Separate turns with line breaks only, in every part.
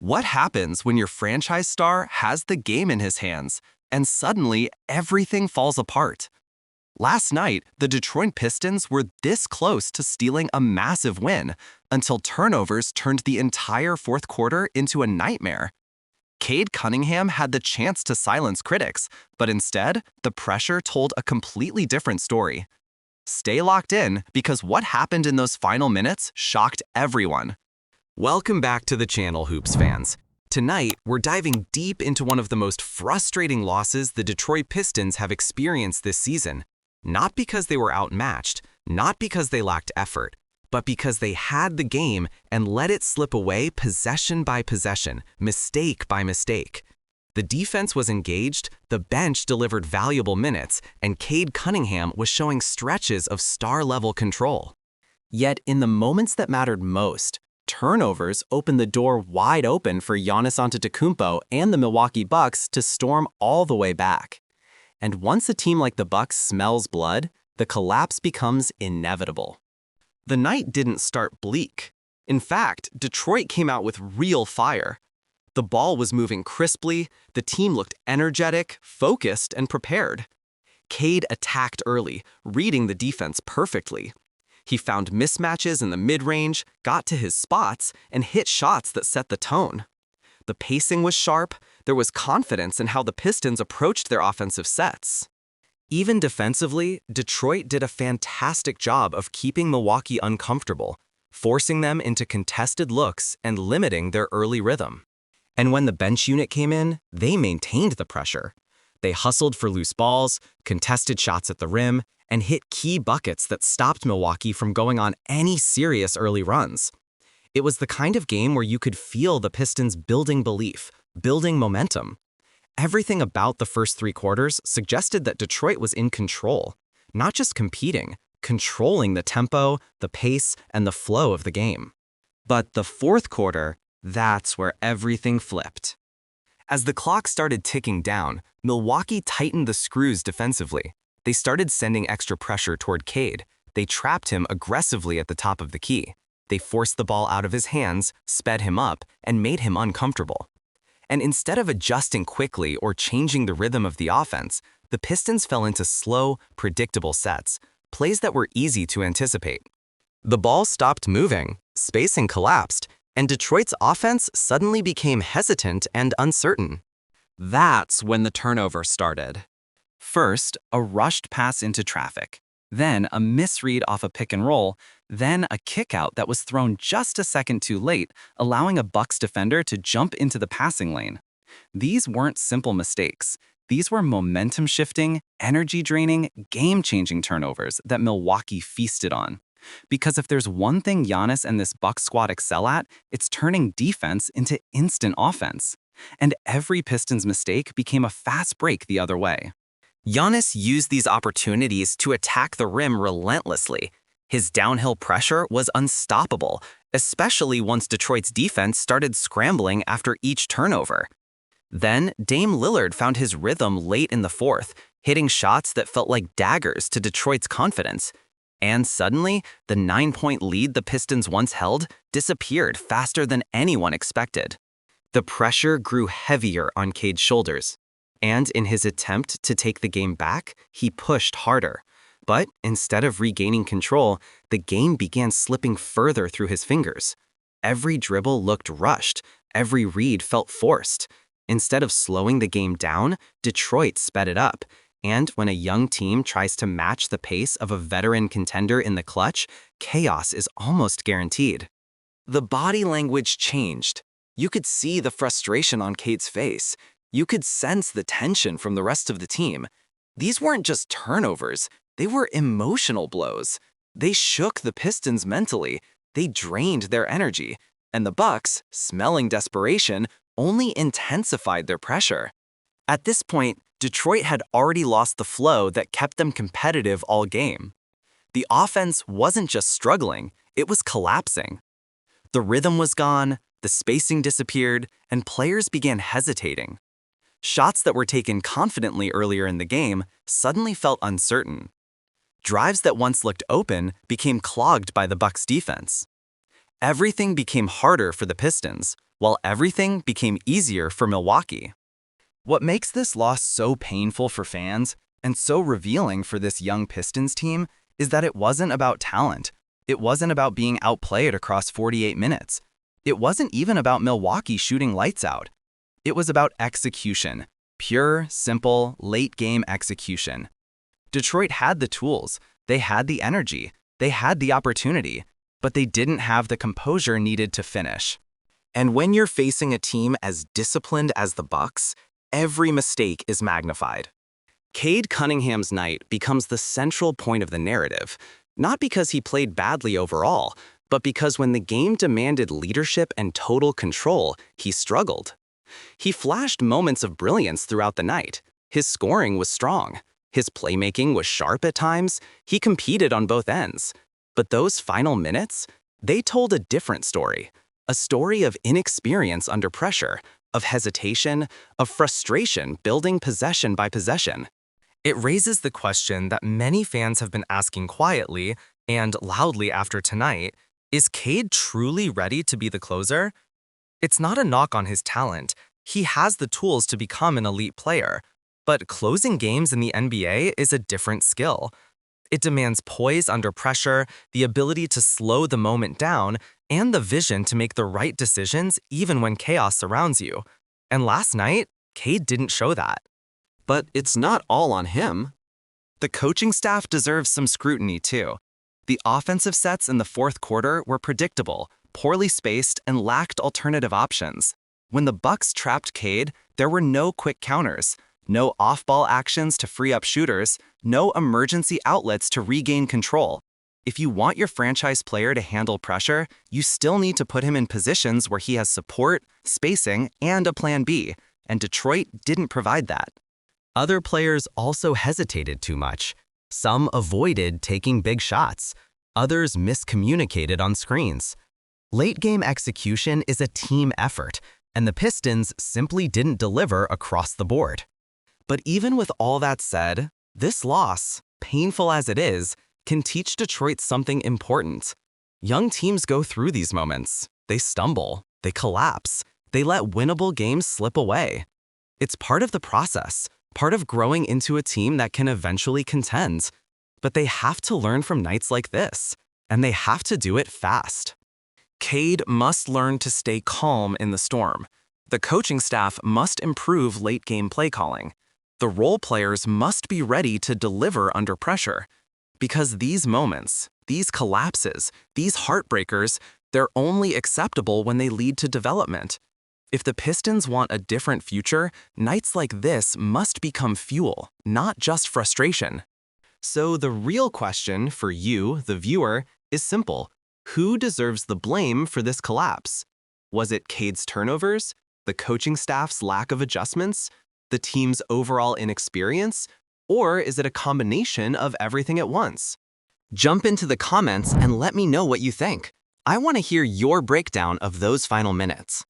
What happens when your franchise star has the game in his hands and suddenly everything falls apart? Last night, the Detroit Pistons were this close to stealing a massive win until turnovers turned the entire fourth quarter into a nightmare. Cade Cunningham had the chance to silence critics, but instead, the pressure told a completely different story. Stay locked in because what happened in those final minutes shocked everyone. Welcome back to the channel, Hoops fans. Tonight, we're diving deep into one of the most frustrating losses the Detroit Pistons have experienced this season. Not because they were outmatched, not because they lacked effort, but because they had the game and let it slip away possession by possession, mistake by mistake. The defense was engaged, the bench delivered valuable minutes, and Cade Cunningham was showing stretches of star-level control. Yet in the moments that mattered most, turnovers opened the door wide open for Giannis Antetokounmpo and the Milwaukee Bucks to storm all the way back. And once a team like the Bucks smells blood, the collapse becomes inevitable. The night didn't start bleak. In fact, Detroit came out with real fire. The ball was moving crisply, the team looked energetic, focused, and prepared. Cade attacked early, reading the defense perfectly. He found mismatches in the mid-range, got to his spots, and hit shots that set the tone. The pacing was sharp, there was confidence in how the Pistons approached their offensive sets. Even defensively, Detroit did a fantastic job of keeping Milwaukee uncomfortable, forcing them into contested looks and limiting their early rhythm. And when the bench unit came in, they maintained the pressure. They hustled for loose balls, contested shots at the rim, and hit key buckets that stopped Milwaukee from going on any serious early runs. It was the kind of game where you could feel the Pistons building belief, building momentum. Everything about the first three quarters suggested that Detroit was in control, not just competing, controlling the tempo, the pace, and the flow of the game. But the fourth quarter, that's where everything flipped. As the clock started ticking down, Milwaukee tightened the screws defensively. They started sending extra pressure toward Cade. They trapped him aggressively at the top of the key. They forced the ball out of his hands, sped him up, and made him uncomfortable. And instead of adjusting quickly or changing the rhythm of the offense, the Pistons fell into slow, predictable sets, plays that were easy to anticipate. The ball stopped moving, spacing collapsed, and Detroit's offense suddenly became hesitant and uncertain. That's when the turnover started. First, a rushed pass into traffic, then a misread off a pick and roll, then a kickout that was thrown just a second too late, allowing a Bucks defender to jump into the passing lane. These weren't simple mistakes. These were momentum-shifting, energy-draining, game-changing turnovers that Milwaukee feasted on. Because if there's one thing Giannis and this Bucks squad excel at, it's turning defense into instant offense. And every Pistons mistake became a fast break the other way. Giannis used these opportunities to attack the rim relentlessly. His downhill pressure was unstoppable, especially once Detroit's defense started scrambling after each turnover. Then, Dame Lillard found his rhythm late in the fourth, hitting shots that felt like daggers to Detroit's confidence. And suddenly, the 9-point lead the Pistons once held disappeared faster than anyone expected. The pressure grew heavier on Cade's shoulders. And in his attempt to take the game back, he pushed harder. But instead of regaining control, the game began slipping further through his fingers. Every dribble looked rushed, every read felt forced. Instead of slowing the game down, Detroit sped it up. And when a young team tries to match the pace of a veteran contender in the clutch, chaos is almost guaranteed. The body language changed. You could see the frustration on Cade's face. You could sense the tension from the rest of the team. These weren't just turnovers, they were emotional blows. They shook the Pistons mentally, they drained their energy, and the Bucks, smelling desperation, only intensified their pressure. At this point, Detroit had already lost the flow that kept them competitive all game. The offense wasn't just struggling, it was collapsing. The rhythm was gone, the spacing disappeared, and players began hesitating. Shots that were taken confidently earlier in the game suddenly felt uncertain. Drives that once looked open became clogged by the Bucks' defense. Everything became harder for the Pistons, while everything became easier for Milwaukee. What makes this loss so painful for fans and so revealing for this young Pistons team is that it wasn't about talent. It wasn't about being outplayed across 48 minutes. It wasn't even about Milwaukee shooting lights out. It was about execution. Pure, simple, late-game execution. Detroit had the tools, they had the energy, they had the opportunity, but they didn't have the composure needed to finish. And when you're facing a team as disciplined as the Bucks, every mistake is magnified. Cade Cunningham's night becomes the central point of the narrative, not because he played badly overall, but because when the game demanded leadership and total control, he struggled. He flashed moments of brilliance throughout the night. His scoring was strong. His playmaking was sharp at times. He competed on both ends. But those final minutes, they told a different story. A story of inexperience under pressure, of hesitation, of frustration building possession by possession. It raises the question that many fans have been asking quietly and loudly after tonight: is Cade truly ready to be the closer? It's not a knock on his talent. He has the tools to become an elite player. But closing games in the NBA is a different skill. It demands poise under pressure, the ability to slow the moment down, and the vision to make the right decisions even when chaos surrounds you. And last night, Cade didn't show that. But it's not all on him. The coaching staff deserves some scrutiny too. The offensive sets in the fourth quarter were predictable, poorly spaced, and lacked alternative options. When the Bucks trapped Cade, there were no quick counters, no off-ball actions to free up shooters, no emergency outlets to regain control. If you want your franchise player to handle pressure, you still need to put him in positions where he has support, spacing, and a plan B, and Detroit didn't provide that. Other players also hesitated too much. Some avoided taking big shots. Others miscommunicated on screens. Late-game execution is a team effort, and the Pistons simply didn't deliver across the board. But even with all that said, this loss, painful as it is, can teach Detroit something important. Young teams go through these moments. They stumble, they collapse, they let winnable games slip away. It's part of the process, part of growing into a team that can eventually contend. But they have to learn from nights like this, and they have to do it fast. Cade must learn to stay calm in the storm. The coaching staff must improve late-game play calling. The role players must be ready to deliver under pressure. Because these moments, these collapses, these heartbreakers, they're only acceptable when they lead to development. If the Pistons want a different future, nights like this must become fuel, not just frustration. So the real question for you, the viewer, is simple. Who deserves the blame for this collapse? Was it Cade's turnovers, the coaching staff's lack of adjustments, the team's overall inexperience, or is it a combination of everything at once? Jump into the comments and let me know what you think. I want to hear your breakdown of those final minutes.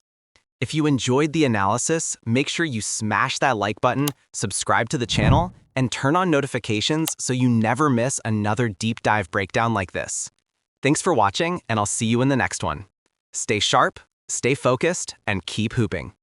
If you enjoyed the analysis, make sure you smash that like button, subscribe to the channel, and turn on notifications so you never miss another deep dive breakdown like this. Thanks for watching, and I'll see you in the next one. Stay sharp, stay focused, and keep hooping.